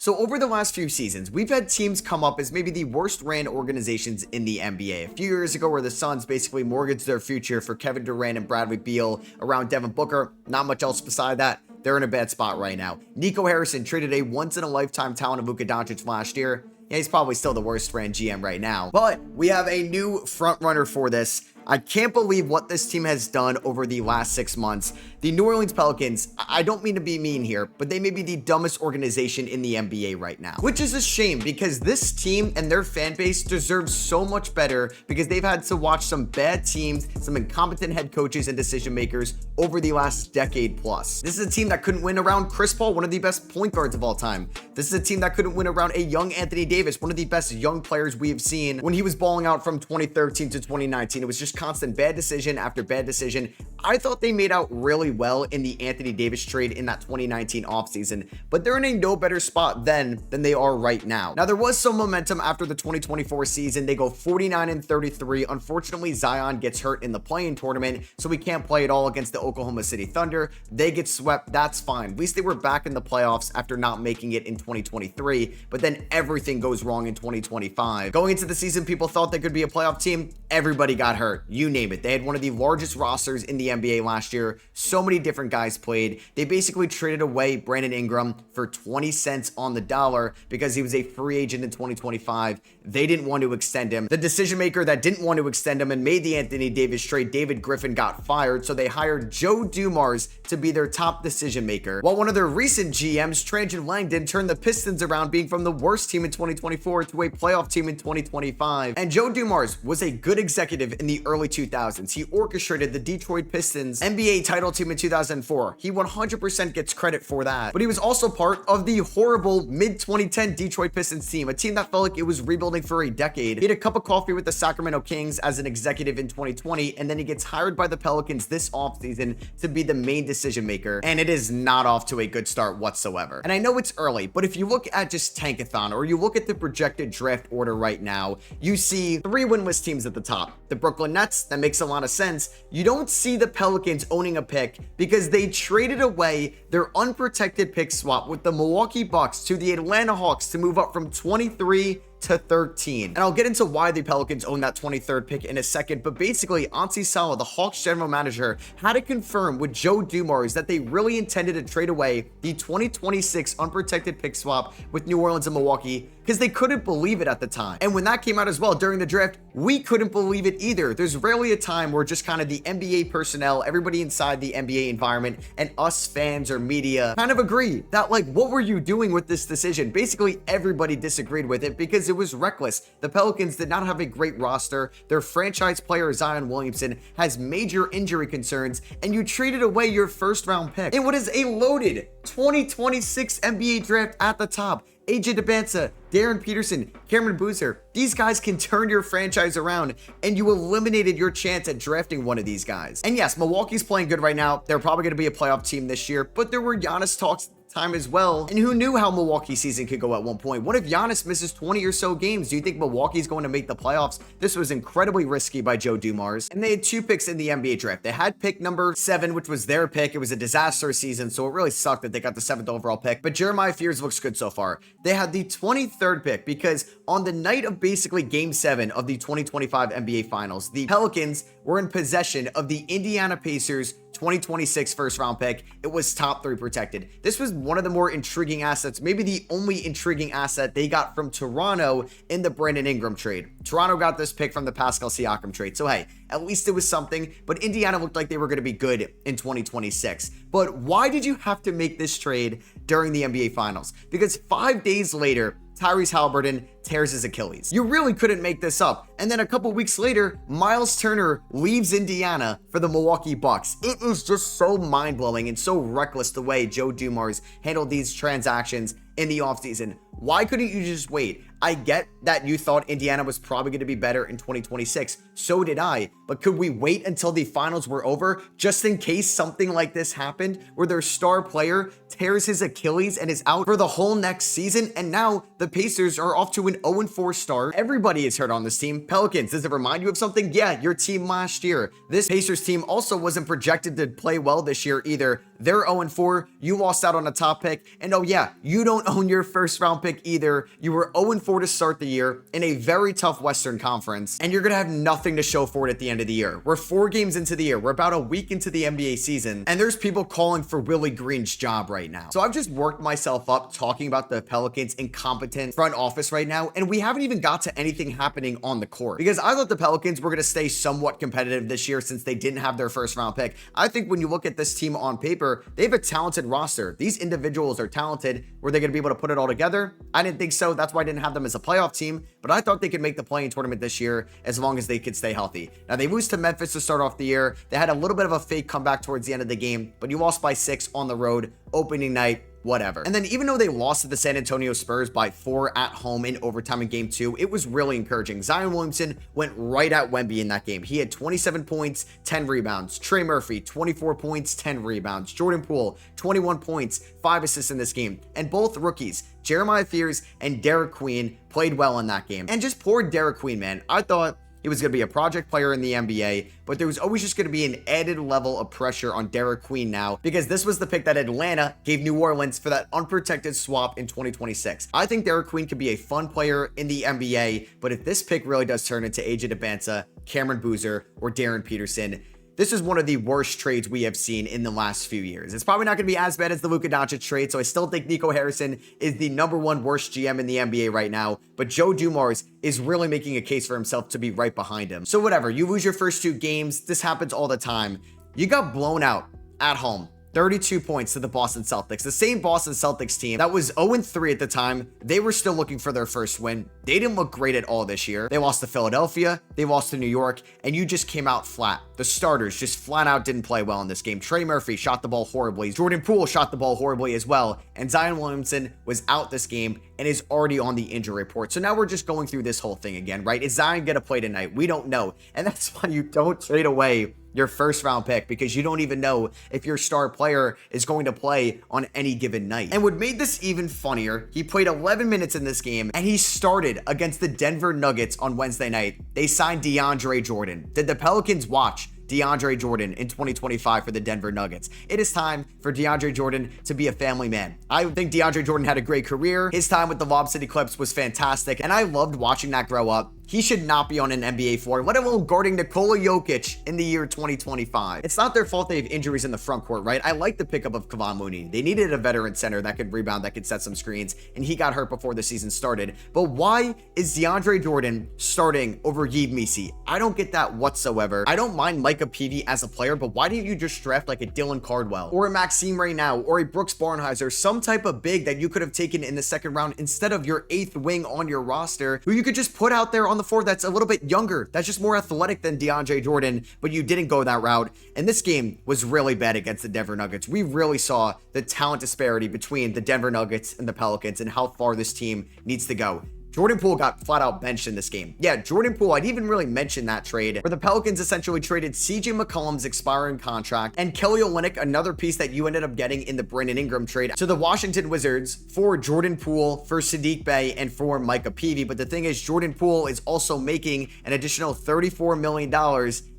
So over the last few seasons, we've had teams come up as maybe the worst ran organizations in the NBA. A few years ago where the Suns basically mortgaged their future for Kevin Durant and Bradley Beal around Devin Booker. Not much else beside that. They're in a bad spot right now. Nico Harrison traded a once-in-a-lifetime talent of Luka Doncic last year. Yeah, he's probably still the worst ran GM right now. But we have a new front runner for this. I can't believe what this team has done over the last 6 months. The New Orleans Pelicans, I don't mean to be mean here, but they may be the dumbest organization in the NBA right now. Which is a shame because this team and their fan base deserves so much better because they've had to watch some bad teams, some incompetent head coaches and decision makers over the last decade plus. This is a team that couldn't win around Chris Paul, one of the best point guards of all time. This is a team that couldn't win around a young Anthony Davis, one of the best young players we have seen when he was balling out from 2013 to 2019. It was just constant bad decision after bad decision. I thought they made out really well in the Anthony Davis trade in that 2019 offseason, but they're in a no better spot then than they are right now. Now, there was some momentum after the 2024 season. They go 49-33. Unfortunately, Zion gets hurt in the play-in tournament, so we can't play at all against the Oklahoma City Thunder. They get swept. That's fine. At least they were back in the playoffs after not making it in 2023, but then everything goes wrong in 2025. Going into the season, people thought they could be a playoff team. Everybody got hurt. You name it. They had one of the largest rosters in the NBA last year. So many different guys played. They basically traded away Brandon Ingram for 20 cents on the dollar because he was a free agent in 2025. They didn't want to extend him. The decision maker that didn't want to extend him and made the Anthony Davis trade, David Griffin, got fired, so they hired Joe Dumars to be their top decision maker. While one of their recent GMs, Trajan Langdon, turned the Pistons around, being from the worst team in 2024 to a playoff team in 2025. And Joe Dumars was a good executive in the early 2000s. He orchestrated the Detroit Pistons NBA title team in 2004. He 100% gets credit for that. But he was also part of the horrible mid-2010 Detroit Pistons team, a team that felt like it was rebuilding for a decade. He had a cup of coffee with the Sacramento Kings as an executive in 2020, and then he gets hired by the Pelicans this offseason to be the main decision maker, and it is not off to a good start whatsoever. And I know it's early, but if you look at just Tankathon, or you look at the projected draft order right now, you see 3 winless teams at the top. The Brooklyn Nets, that makes a lot of sense. You don't see the Pelicans owning a pick because they traded away their unprotected pick swap with the Milwaukee Bucks to the Atlanta Hawks to move up from 23 to 13. And I'll get into why the Pelicans own that 23rd pick in a second, but basically Ansi Salah, the Hawks general manager, had to confirm with Joe Dumars that they really intended to trade away the 2026 unprotected pick swap with New Orleans and Milwaukee because they couldn't believe it at the time. And when that came out as well during the draft, we couldn't believe it either. There's rarely a time where just kind of the NBA personnel, everybody inside the NBA environment, and us fans or media kind of agree that, like, what were you doing with this decision? Basically, everybody disagreed with it because it was reckless. The Pelicans did not have a great roster. Their franchise player, Zion Williamson, has major injury concerns, and you traded away your first round pick in what is a loaded 2026 NBA draft at the top. AJ DeBanza, Darren Peterson, Cameron Boozer. These guys can turn your franchise around, and you eliminated your chance at drafting one of these guys. And yes, Milwaukee's playing good right now. They're probably going to be a playoff team this year, but there were Giannis talks time as well. And who knew how Milwaukee's season could go at one point? What if Giannis misses 20 or so games? Do you think Milwaukee's going to make the playoffs? This was incredibly risky by Joe Dumars. And they had 2 picks in the NBA draft. They had pick number 7, which was their pick. It was a disaster season, so it really sucked that they got the 7th overall pick. But Jeremiah Fears looks good so far. They had the 23rd pick because on the night of basically Game 7 of the 2025 NBA Finals, the Pelicans were in possession of the Indiana Pacers 2026 first round pick. It was top 3 protected. This was one of the more intriguing assets, maybe the only intriguing asset they got from Toronto in the Brandon Ingram trade. Toronto got this pick from the Pascal Siakam trade. So hey, at least it was something, but Indiana looked like they were going to be good in 2026. But why did you have to make this trade during the NBA Finals? Because 5 days later, Tyrese Halliburton tears his Achilles. You really couldn't make this up. And then a couple weeks later, Miles Turner leaves Indiana for the Milwaukee Bucks. It is just so mind-blowing and so reckless the way Joe Dumars handled these transactions in the offseason. Why couldn't you just wait? I get that you thought Indiana was probably going to be better in 2026. So did I. But could we wait until the finals were over just in case something like this happened where their star player tears his Achilles and is out for the whole next season? And now the Pacers are off to an 0-4 start. Everybody is hurt on this team. Pelicans, does it remind you of something? Yeah, your team last year. This Pacers team also wasn't projected to play well this year either. They're 0-4. You lost out on a top pick. And oh yeah, you don't own your first round pick either. You were 0-4 to start the year in a very tough Western Conference, and you're going to have nothing to show for it at the end of the year. We're 4 games into the year. We're about a week into the NBA season, and there's people calling for Willie Green's job right now. So I've just worked myself up talking about the Pelicans' incompetent front office right now, and we haven't even got to anything happening on the court, because I thought the Pelicans were going to stay somewhat competitive this year since they didn't have their first round pick. I think when you look at this team on paper, they have a talented roster. These individuals are talented. Were they going to be able to put it all together? I didn't think so. That's why I didn't have them as a playoff team, but I thought they could make the play-in tournament this year as long as they could stay healthy. Now, they lose to Memphis to start off the year. They had a little bit of a fake comeback towards the end of the game, but you lost by 6 on the road, opening night, whatever. And then even though they lost to the San Antonio Spurs by 4 at home in overtime in game 2, it was really encouraging. Zion Williamson went right at Wemby in that game. He had 27 points, 10 rebounds. Trey Murphy, 24 points, 10 rebounds. Jordan Poole, 21 points, 5 assists in this game. And both rookies, Jeremiah Fears and Derek Queen, played well in that game. And just poor Derek Queen, man. I thought he was going to be a project player in the NBA, but there was always just going to be an added level of pressure on Derek Queen now, because this was the pick that Atlanta gave New Orleans for that unprotected swap in 2026. I think Derek Queen could be a fun player in the NBA, but if this pick really does turn into AJ Debinca, Cameron Boozer, or Darren Peterson, this is one of the worst trades we have seen in the last few years. It's probably not going to be as bad as the Luka Doncic trade, so I still think Nico Harrison is the #1 worst GM in the NBA right now, but Joe Dumars is really making a case for himself to be right behind him. So whatever, you lose your first 2 games. This happens all the time. You got blown out at home. 32 points to the Boston Celtics. The same Boston Celtics team that was 0-3 at the time. They were still looking for their first win. They didn't look great at all this year. They lost to Philadelphia. They lost to New York. And you just came out flat. The starters just flat out didn't play well in this game. Trey Murphy shot the ball horribly. Jordan Poole shot the ball horribly as well. And Zion Williamson was out this game and is already on the injury report. So now we're just going through this whole thing again, right? Is Zion going to play tonight? We don't know. And that's why you don't trade away your first round pick, because you don't even know if your star player is going to play on any given night. And what made this even funnier, he played 11 minutes in this game and he started against the Denver Nuggets on Wednesday night. They signed DeAndre Jordan. Did the Pelicans watch DeAndre Jordan in 2025 for the Denver Nuggets? It is time for DeAndre Jordan to be a family man. I think DeAndre Jordan had a great career. His time with the Lob City Clips was fantastic, and I loved watching that grow up. He should not be on an NBA floor, let alone guarding Nikola Jokic in the year 2025. It's not their fault they have injuries in the front court, right? I like the pickup of Kevon Mooney. They needed a veteran center that could rebound, that could set some screens, and he got hurt before the season started. But why is DeAndre Jordan starting over Yves Missi? I don't get that whatsoever. I don't mind Micah Peavy as a player, but why didn't you just draft like a Dylan Cardwell or a Maxime right now or a Brooks Barnheiser, some type of big that you could have taken in the second round instead of your 8th wing on your roster, who you could just put out there on the floor that's a little bit younger, that's just more athletic than DeAndre Jordan, but you didn't go that route. And this game was really bad against the Denver Nuggets. We really saw the talent disparity between the Denver Nuggets and the Pelicans and how far this team needs to go. Jordan Poole got flat out benched in this game. Yeah, Jordan Poole, I'd even really mention that trade where the Pelicans essentially traded CJ McCollum's expiring contract and Kelly Olynyk, another piece that you ended up getting in the Brandon Ingram trade, to the Washington Wizards for Jordan Poole, for Saddiq Bey, and for Micah Peavy. But the thing is, Jordan Poole is also making an additional $34 million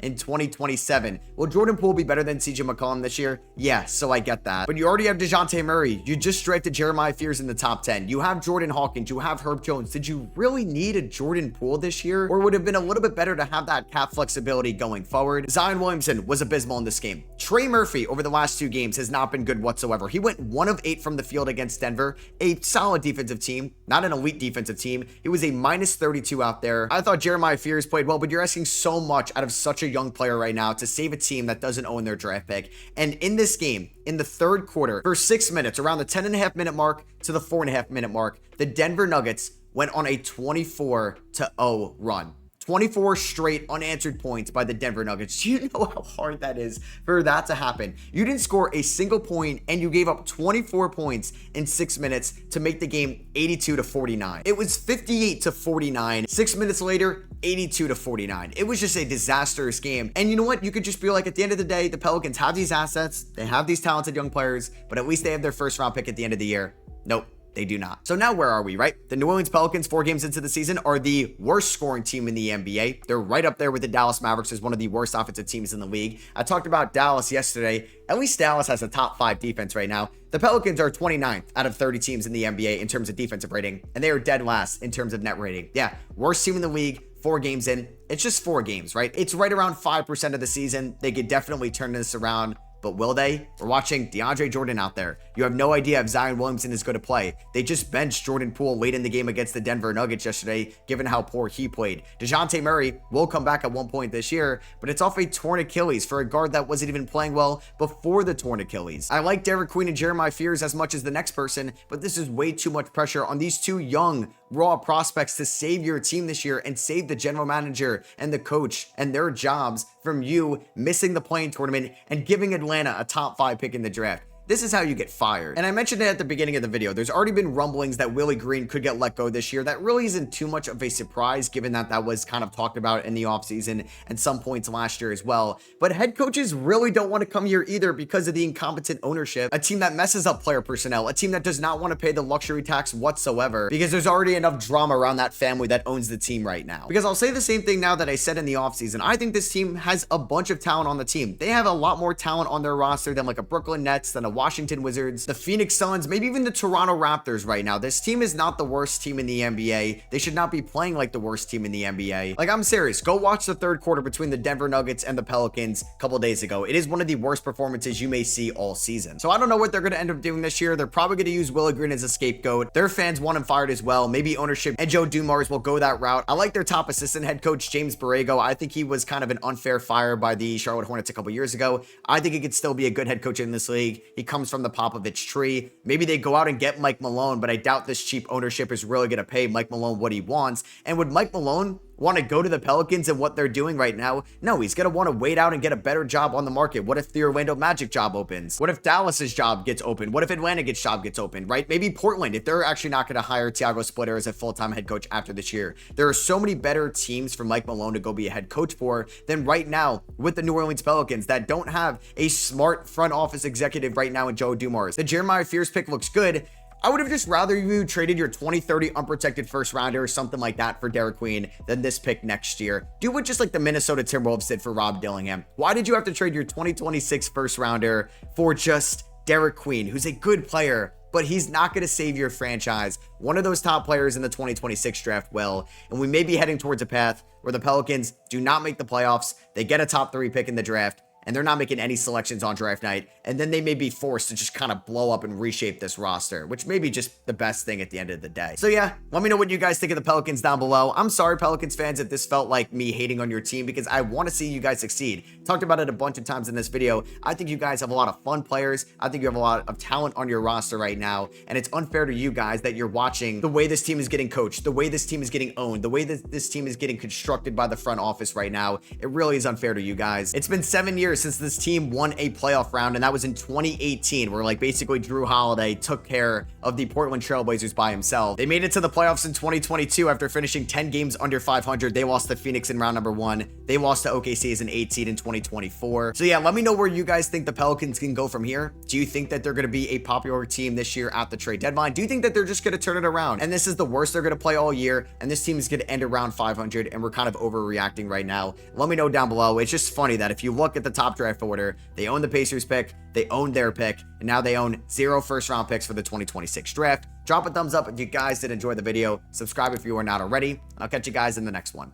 in 2027. Will Jordan Poole be better than CJ McCollum this year? Yeah, so I get that. But you already have DeJounte Murray. You just drafted Jeremiah Fears in the top 10. You have Jordan Hawkins. You have Herb Jones. Did you really need a Jordan Poole this year? Or would it have been a little bit better to have that cap flexibility going forward? Zion Williamson was abysmal in this game. Trey Murphy over the last 2 games has not been good whatsoever. He went 1 of 8 from the field against Denver, a solid defensive team, not an elite defensive team. He was a -32 out there. I thought Jeremiah Fears played well, but you're asking so much out of such a young player right now to save a team that doesn't own their draft pick. And in this game, in the third quarter, for 6 minutes, around the 10.5-minute mark to the 4.5-minute mark, the Denver Nuggets went on a 24-0 run. 24 straight unanswered points by the Denver Nuggets. Do you know how hard that is for that to happen? You didn't score a single point and you gave up 24 points in 6 minutes to make the game 82-49. It was 58-49. 6 minutes later, 82-49. It was just a disastrous game. And you know what? You could just be like, at the end of the day, the Pelicans have these assets. They have these talented young players, but at least they have their first round pick at the end of the year. Nope. They do not. So now where are we, right? The New Orleans Pelicans, 4 games into the season, are the worst scoring team in the NBA. They're right up there with the Dallas Mavericks as one of the worst offensive teams in the league. I talked about Dallas yesterday. At least Dallas has a top 5 defense right now. The Pelicans are 29th out of 30 teams in the NBA in terms of defensive rating, and they are dead last in terms of net rating. Yeah, worst team in the league, 4 games in. It's just 4 games, right? It's right around 5% of the season. They could definitely turn this around. But will they? We're watching DeAndre Jordan out there. You have no idea if Zion Williamson is going to play. They just benched Jordan Poole late in the game against the Denver Nuggets yesterday, given how poor he played. DeJounte Murray will come back at one point this year, but it's off a torn Achilles for a guard that wasn't even playing well before the torn Achilles. I like Derek Queen and Jeremiah Fears as much as the next person, but this is way too much pressure on these 2 young, raw prospects to save your team this year and save the general manager and the coach and their jobs from you missing the play-in tournament and giving Atlanta a top 5 pick in the draft. This is how you get fired. And I mentioned it at the beginning of the video. There's already been rumblings that Willie Green could get let go this year. That really isn't too much of a surprise, given that that was kind of talked about in the offseason and some points last year as well. But head coaches really don't want to come here either because of the incompetent ownership, a team that messes up player personnel, a team that does not want to pay the luxury tax whatsoever, because there's already enough drama around that family that owns the team right now. Because I'll say the same thing now that I said in the offseason. I think this team has a bunch of talent on the team. They have a lot more talent on their roster than like a Brooklyn Nets, than a Washington Wizards, the Phoenix Suns, maybe even the Toronto Raptors right now. This team is not the worst team in the NBA. They should not be playing like the worst team in the NBA. Like, I'm serious. Go watch the 3rd quarter between the Denver Nuggets and the Pelicans a couple days ago. It is one of the worst performances you may see all season. So I don't know what they're going to end up doing this year. They're probably going to use Willie Green as a scapegoat. Their fans want him fired as well. Maybe ownership and Joe Dumars will go that route. I like their top assistant head coach, James Borrego. I think he was kind of an unfair fire by the Charlotte Hornets a couple years ago. I think he could still be a good head coach in this league. He comes from the Popovich tree. Maybe they go out and get Mike Malone, but I doubt this cheap ownership is really going to pay Mike Malone what he wants. And would Mike Malone want to go to the Pelicans and what they're doing right now? No, he's going to want to wait out and get a better job on the market. What if the Orlando Magic job opens? What if Dallas's job gets open? What if Atlanta's job gets open, right? Maybe Portland, if they're actually not going to hire Tiago Splitter as a full-time head coach after this year. There are so many better teams for Mike Malone to go be a head coach for than right now with the New Orleans Pelicans that don't have a smart front office executive right now in Joe Dumars. The Jeremiah Fears pick looks good. I would have just rather you traded your 2030 unprotected first rounder or something like that for Derek Queen than this pick next year. Do what just like the Minnesota Timberwolves did for Rob Dillingham. Why did you have to trade your 2026 first rounder for just Derek Queen, who's a good player, but he's not going to save your franchise? One of those top players in the 2026 draft will, and we may be heading towards a path where the Pelicans do not make the playoffs. They get a top 3 pick in the draft, and they're not making any selections on draft night, and then they may be forced to just kind of blow up and reshape this roster, which may be just the best thing at the end of the day. So yeah, let me know what you guys think of the Pelicans down below. I'm sorry, Pelicans fans, if this felt like me hating on your team, because I want to see you guys succeed. Talked about it a bunch of times in this video. I think you guys have a lot of fun players. I think you have a lot of talent on your roster right now, and it's unfair to you guys that you're watching the way this team is getting coached, the way this team is getting owned, the way that this team is getting constructed by the front office right now. It really is unfair to you guys. It's been 7 years since this team won a playoff round, and that was in 2018, where like basically Drew Holiday took care of the Portland Trailblazers by himself. They made it to the playoffs in 2022 after finishing 10 games under 500. They lost to Phoenix in round number 1. They lost to OKC as an 8 seed in 2024. So yeah, let me know where you guys think the Pelicans can go from here. Do you think that they're going to be a popular team this year at the trade deadline? Do you think that they're just going to turn it around and this is the worst they're going to play all year, and this team is going to end around 500 and we're kind of overreacting right now? Let me know down below. It's just funny that if you look at the top draft order, they own the Pacers pick, they own their pick, and now they own 0 first-round picks for the 2026 draft. Drop a thumbs up if you guys did enjoy the video. Subscribe if you are not already. I'll catch you guys in the next one.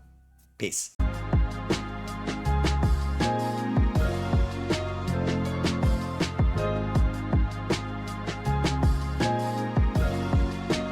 Peace.